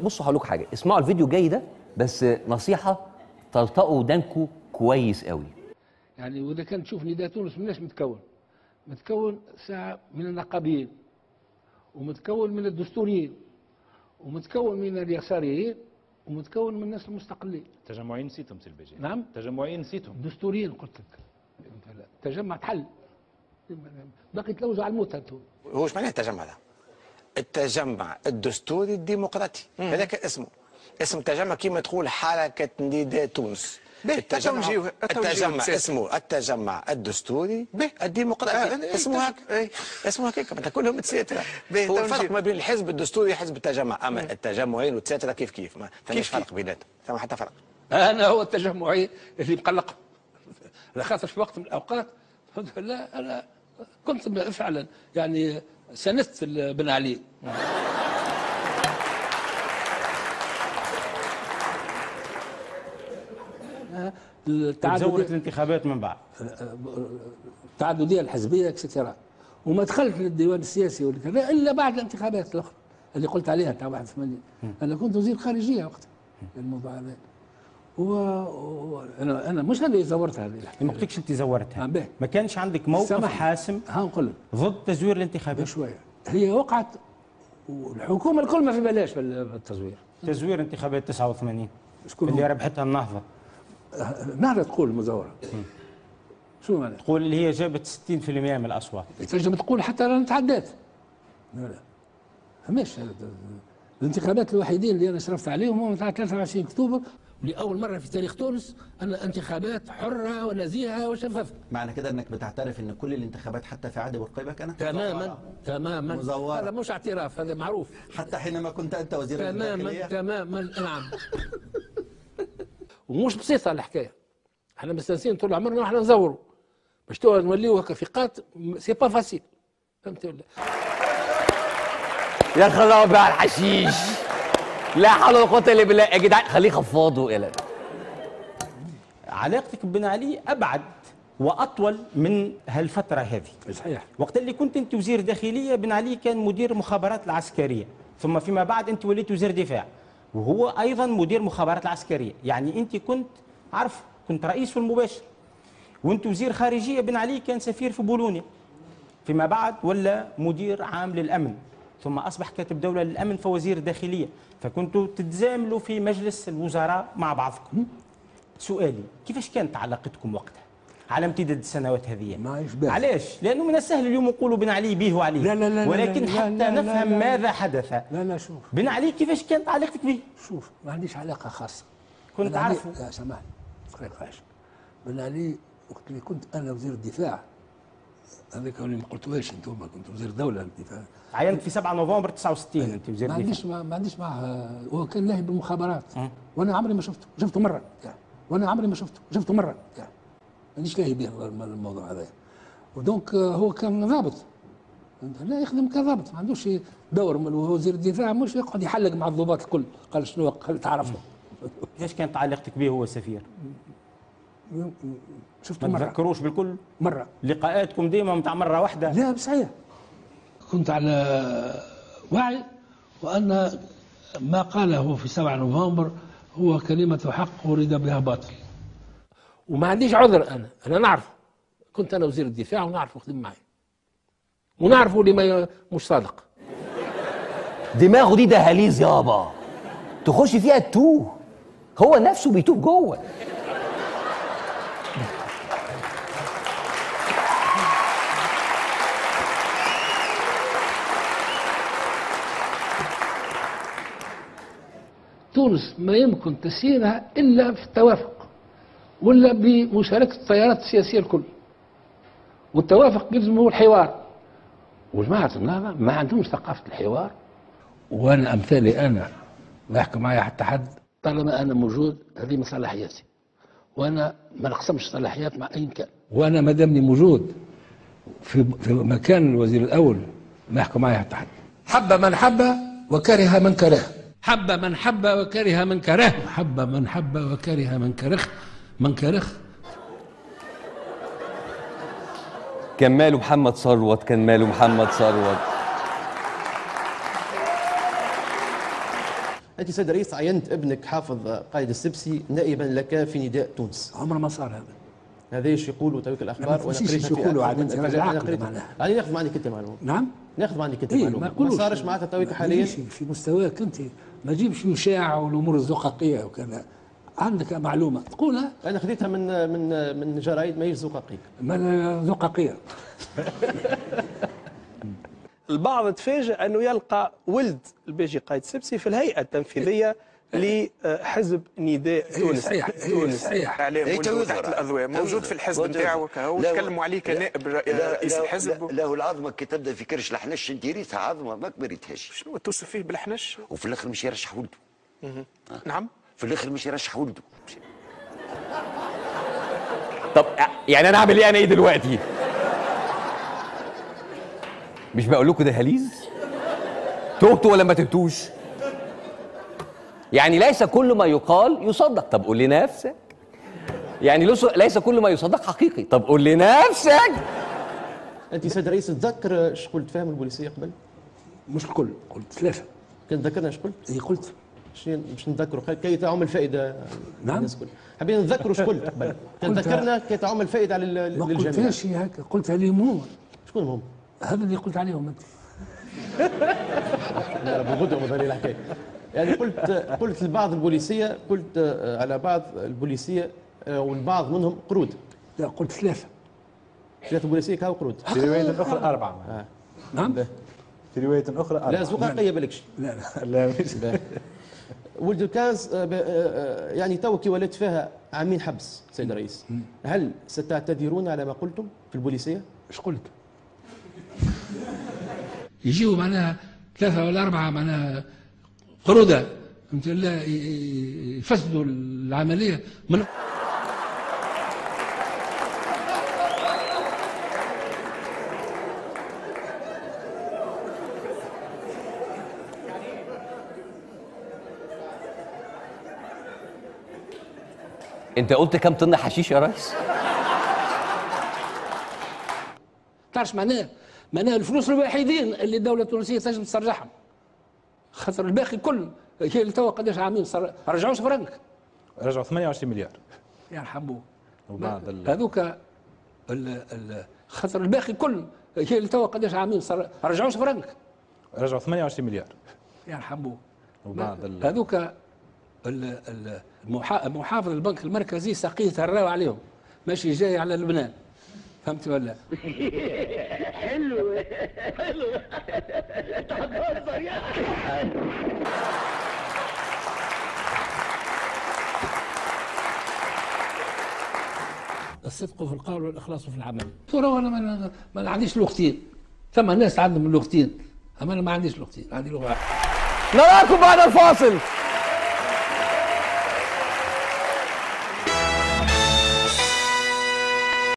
بصوا هقول لكم حاجه، اسمعوا الفيديو الجاي ده بس نصيحه، طرطقوا ودانكم كويس قوي. يعني واذا كان تشوف نداء تونس مناش متكون ساعه من النقابيين، ومتكون من الدستوريين، ومتكون من اليساريين، ومتكون من الناس المستقلين. تجمعين نسيتهم سي البيجي. نعم تجمعين نسيتهم. دستوريين قلت لك. تجمع تحل باقي تلوزوا على الموت انتم. هو ايش معناه التجمع ده؟ التجمع الدستوري الديمقراطي هذاك اسم تجمع كيما تقول حركه نداء تونس. التجمع اسمه التجمع الدستوري الديمقراطي، اسمه هكا، اسمه هكاك، معناتها كلهم متساتره. هو الفرق ما بين الحزب الدستوري وحزب التجمع، اما التجمعين والتساتره كيف ما ثماش فرق بيناتهم، ثم حتى فرق. انا هو التجمعي اللي مقلق، خاطر في وقت من الاوقات لا انا كنت فعلا يعني سندت بن علي. تزورت الانتخابات من بعد التعدديه الحزبيه اكسترا، وما دخلت للديوان السياسي ولا كذا الا بعد الانتخابات الاخرى اللي قلت عليها تاع 81. انا كنت وزير خارجيه وقتها الموضوع هذا. انا مش انا اللي زورت هذه الحكايه. ما قلتلكش انت زورتها، ما كانش عندك موقف حاسم نقول لك ضد تزوير الانتخابات؟ شويه هي وقعت والحكومه الكل ما في بلاش في التزوير. تزوير انتخابات 89 شكون اللي ربحتها النهضه؟ النهضه تقول مزوره. شو معنى؟ تقول اللي هي جابت 60% من الاصوات. تنجم تقول حتى انا تعديت. لا فماش الانتخابات الوحيدين اللي انا شرفت عليهم هم تاع 23 اكتوبر، لأول مرة في تاريخ تونس أن انتخابات حرة ونزيهة وشفافة. معنى كده أنك بتعترف أن كل الانتخابات حتى في عهد بورقيبة كانت تماما مزورة. هذا مش اعتراف، هذا معروف. حتى حينما كنت أنت وزير الداخلية؟ تماما نعم. ومش بسيطة الحكاية، احنا مستانسين طول عمرنا واحنا نزوروا باش تو نوليو هكا ثقات، سي با فاسيل. فهمت ولا؟ يا خرابي على الحشيش، لا حول ولا قوة الا بالله. يا جدعان خليه يخفضوا. الى علاقتك ببن علي ابعد واطول من هالفتره هذه. صحيح. وقت اللي كنت انت وزير داخليه بن علي كان مدير مخابرات العسكريه، ثم فيما بعد انت وليت وزير دفاع وهو ايضا مدير مخابرات العسكريه، يعني انت كنت عارف كنت رئيسه المباشر. وانت وزير خارجيه بن علي كان سفير في بولونيا، فيما بعد ولا مدير عام للامن، ثم اصبح كاتب دوله للامن فوزير داخليه، فكنتوا تتزاملوا في مجلس الوزراء مع بعضكم. سؤالي كيفاش كانت علاقتكم وقتها على امتداد السنوات هذه؟ ما يشبه. علاش؟ لانه من السهل اليوم نقولوا بن علي به وعليه، لا لا لا ولكن لا حتى لا لا نفهم لا لا ماذا حدث. لا شوف بن علي كيفاش كانت علاقتك به؟ شوف ما عنديش علاقه خاصه. كنت عارفه؟ لا سامحني دقيقه. بن علي وقت اللي كنت انا وزير الدفاع، هذاك اللي ما قلتوهاش انتم، كنت وزير دوله الدفاع. عينت في 7 نوفمبر 69 انت وزير الدفاع. ما عنديش معه، هو كان لاهي بالمخابرات وانا عمري ما شفته مره يعني. وانا عمري ما شفته مره يعني. مانيش لاهي به الموضوع هذا. ودونك هو كان ضابط، لا يخدم كضابط، ما عندوش دور. وهو وزير الدفاع مش يقعد يحلق مع الضباط الكل. قال شنو قال تعرفه. كيفاش كانت علاقتك به هو سفير؟ شفته ما مرة. تذكروش بالكل؟ مرة. لقاءاتكم ديما متاع مرة واحدة؟ لا صحيح. كنت على وعي وأن ما قاله في 7 نوفمبر هو كلمة حق أريد بها باطل. وما عنديش عذر أنا نعرفه. كنت أنا وزير الدفاع ونعرفه خدم معي. ونعرفه اللي ما مش صادق. دماغه دي دهاليز يابا، تخش فيها تتوه، هو نفسه بيتوه جوه. تونس ما يمكن تسييرها إلا في التوافق ولا بمشاركة التيارات السياسية الكل. والتوافق يلزم هو الحوار. وجماعة النهضة ما عندهمش ثقافة الحوار. وأنا أمثالي أنا ما يحكم معي حتى حد طالما أنا موجود، هذه من صلاحياتي. وأنا ما نقسمش صلاحيات مع أي كان. وأنا ما دامني موجود في مكان الوزير الأول ما يحكم معي حتى حد. حب من حب وكره من كره. حب من حب وكره من كره. حب من حب وكره من كره. كان ماله محمد ثروت، كان ماله محمد ثروت. انت سيد الرئيس عينت ابنك حافظ قائد السبسي نائبا لك في نداء تونس. عمره ما صار هذا. هذا ايش يقولوا تويك الاخبار وانا قريتها يقولوا عاد انت راجل عاقل معناها. يعني ناخذ معك انت معلومه. نعم. ناخذ معك انت إيه معلومه. ما صارش معناتها تويك حاليا. في مستواك انت ما تجيبش يشاع والامور الزقاقيه وكذا. عندك معلومه تقولها. انا خذيتها من جرايد ماهيش زقاقيه. ما زقاقيه. البعض تفاجأ أنه يلقى ولد الباجي قائد السبسي في الهيئة التنفيذية لحزب نداء تونس. صحيح. صحيح. اعلام تحت الاضواء موجود في الحزب نتاعو وتكلموا عليه كنائب رئيس الحزب. له العظمه كي تبدا في كرش الحنش انت ريتها عظمه ما كبريتهاش. شنو توصف فيه بالحنش؟ وفي الاخر مش يرشح ولده. نعم. في الاخر مش يرشح ولده. طب يعني انا اعمل ايه دلوقتي؟ مش بقول لكم ده هليز؟ تهتوا ولا ما تهتوش؟ يعني ليس كل ما يقال يصدق. طب قول لنفسك. يعني ليس كل ما يصدق حقيقي. طب قول لنفسك. انت سيد الرئيس تذكر ايش قلت فاهم البوليسيه قبل؟ مش الكل، قلت ثلاثه. كنت ذكرنا ايش قلت؟ اي قلت. باش نذكروا كي تعم الفائده. نعم. حابين نذكروا ايش قلت قبل. كنت ذكرنا كي تعم الفائده على للجميع. ما قلتهاش هكا، قلت عليهم هم. شكون هم؟ هذا اللي قلت عليهم انت. بغدوه مثلا الحكايه. يعني قلت لبعض البوليسيه، قلت على بعض البوليسيه والبعض منهم قرود. لا قلت ثلاثه بوليسيه كاو قرود. في رواية أخرى 4. نعم. في رواية أخرى 4. لا زقاقيه بالكش. لا لا ولد الكاز يعني توكي ولدت فيها عامين حبس سيد الرئيس. هل ستعتذرون على ما قلتم في البوليسيه؟ ايش قلت؟ يجيوا معناها 3 ولا 4 معناها قردة فهمت الله يفسدوا العملية من انت قلت كم طن حشيش يا ريس؟ تعرفش معناها الفلوس الوحيدين اللي الدولة التونسية تنجم تسترجعهم، خاطر الباقي كل هي اللي توا قداش عامين رجعوش فرنك. رجعوا 28 مليار. يرحموه. وبعد هذوك خاطر الباقي كل هي اللي توا قداش عامين رجعوش فرنك. رجعوا 28 مليار. يرحموه. وبعد هذوك محافظ البنك المركزي سقيه الراو عليهم، ماشي جاي على لبنان. فهمت ولا؟ حلو تهزر يا اخي. الصدق في القول والاخلاص في العمل. ترى انا ما عنديش لغتين، ثم ناس عندهم لغتين، اما انا ما عنديش لغتين، عندي لغه واحده. نراكم بعد الفاصل.